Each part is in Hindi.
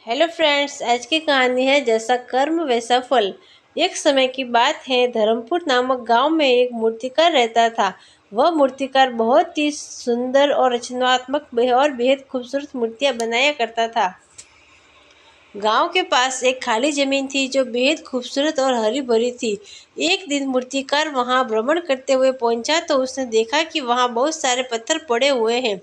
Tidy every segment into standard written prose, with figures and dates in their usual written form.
हेलो फ्रेंड्स, आज की कहानी है जैसा कर्म वैसा फल। एक समय की बात है, धर्मपुर नामक गांव में एक मूर्तिकार रहता था। वह मूर्तिकार बहुत ही सुंदर और रचनात्मक और बेहद खूबसूरत मूर्तियां बनाया करता था। गांव के पास एक खाली जमीन थी जो बेहद खूबसूरत और हरी भरी थी। एक दिन मूर्तिकार वहां भ्रमण करते हुए पहुंचा तो उसने देखा कि वहां बहुत सारे पत्थर पड़े हुए हैं।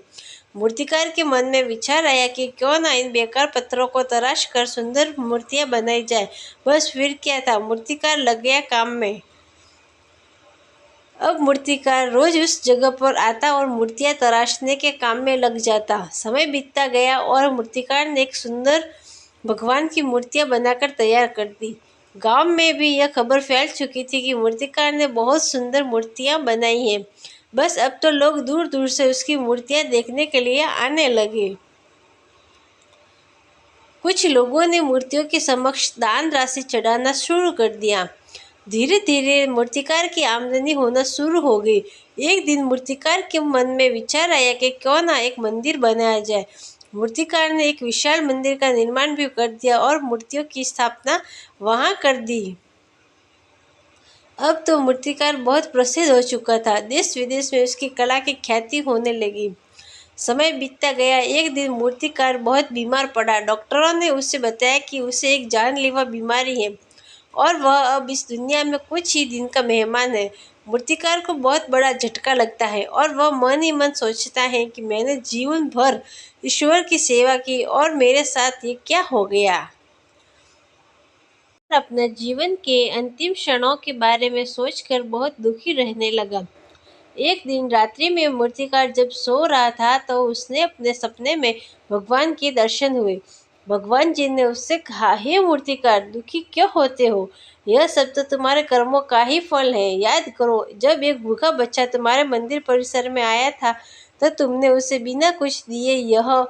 मूर्तिकार के मन में विचार आया कि क्यों ना इन बेकार पत्थरों को तराश कर सुंदर मूर्तियां बनाई जाए। बस फिर क्या था, मूर्तिकार लग गया काम में। अब मूर्तिकार रोज उस जगह पर आता और मूर्तियां तराशने के काम में लग जाता। समय बीतता गया और मूर्तिकार ने एक सुंदर भगवान की मूर्तियां बनाकर तैयार कर दी। गांव में भी यह खबर फैल चुकी थी कि मूर्तिकार ने बहुत सुंदर मूर्तियां बनाई हैं। बस अब तो लोग दूर दूर से उसकी मूर्तियां देखने के लिए आने लगे। कुछ लोगों ने मूर्तियों के समक्ष दान राशि चढ़ाना शुरू कर दिया। धीरे धीरे मूर्तिकार की आमदनी होना शुरू हो गई। एक दिन मूर्तिकार के मन में विचार आया कि क्यों ना एक मंदिर बनाया जाए। मूर्तिकार ने एक विशाल मंदिर का निर्माण भी कर दिया और मूर्तियों की स्थापना वहां कर दी। अब तो मूर्तिकार बहुत प्रसिद्ध हो चुका था। देश विदेश में उसकी कला की ख्याति होने लगी। समय बीतता गया। एक दिन मूर्तिकार बहुत बीमार पड़ा। डॉक्टरों ने उसे बताया कि उसे एक जानलेवा बीमारी है और वह अब इस दुनिया में कुछ ही दिन का मेहमान है। मूर्तिकार को बहुत बड़ा झटका लगता है और वह मन ही मन सोचता है कि मैंने जीवन भर ईश्वर की सेवा की और मेरे साथ ये क्या हो गया। अपने जीवन के अंतिम क्षणों के बारे में सोचकर बहुत दुखी रहने लगा। एक दिन रात्रि में मूर्तिकार जब सो रहा था तो उसने अपने सपने में भगवान के दर्शन हुए। भगवान जी ने उससे कहा, हे मूर्तिकार, दुखी क्यों होते हो? यह सब तो तुम्हारे कर्मों का ही फल है। याद करो, जब एक भूखा बच्चा तुम्हारे मंदिर परिसर में आया था तो तुमने उसे बिना कुछ दिए यह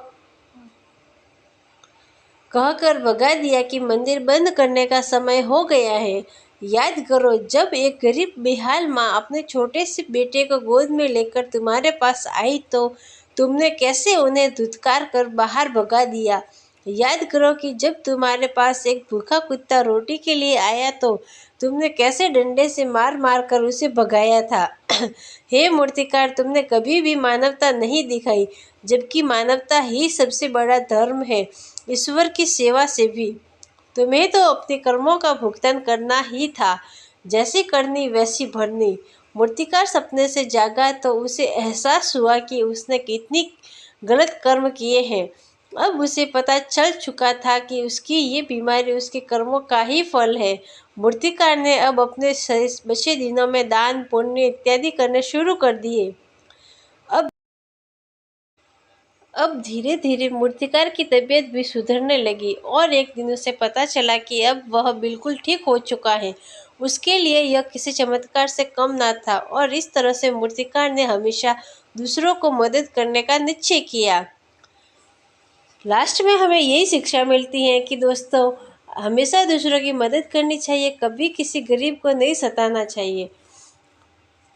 कहकर भगा दिया कि मंदिर बंद करने का समय हो गया है। याद करो, जब एक गरीब बेहाल माँ अपने छोटे से बेटे को गोद में लेकर तुम्हारे पास आई तो तुमने कैसे उन्हें धुतकार कर बाहर भगा दिया। याद करो कि जब तुम्हारे पास एक भूखा कुत्ता रोटी के लिए आया तो तुमने कैसे डंडे से मार मार कर उसे भगाया था। हे मूर्तिकार, तुमने कभी भी मानवता नहीं दिखाई, जबकि मानवता ही सबसे बड़ा धर्म है, ईश्वर की सेवा से भी। तुम्हें तो अपने कर्मों का भुगतान करना ही था, जैसी करनी वैसी भरनी। मूर्तिकार सपने से जागा तो उसे एहसास हुआ कि उसने कितनी गलत कर्म किए हैं। अब उसे पता चल चुका था कि उसकी ये बीमारी उसके कर्मों का ही फल है। मूर्तिकार ने अब अपने बचे दिनों में दान पुण्य इत्यादि करने शुरू कर दिए। अब धीरे धीरे मूर्तिकार की तबीयत भी सुधरने लगी और एक दिन उसे पता चला कि अब वह बिल्कुल ठीक हो चुका है। उसके लिए यह किसी चमत्कार से कम ना था और इस तरह से मूर्तिकार ने हमेशा दूसरों को मदद करने का निश्चय किया। लास्ट में हमें यही शिक्षा मिलती है कि दोस्तों, हमेशा दूसरों की मदद करनी चाहिए, कभी किसी गरीब को नहीं सताना चाहिए।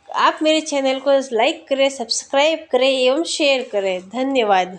आप मेरे चैनल को लाइक करें, सब्सक्राइब करें एवं शेयर करें। धन्यवाद।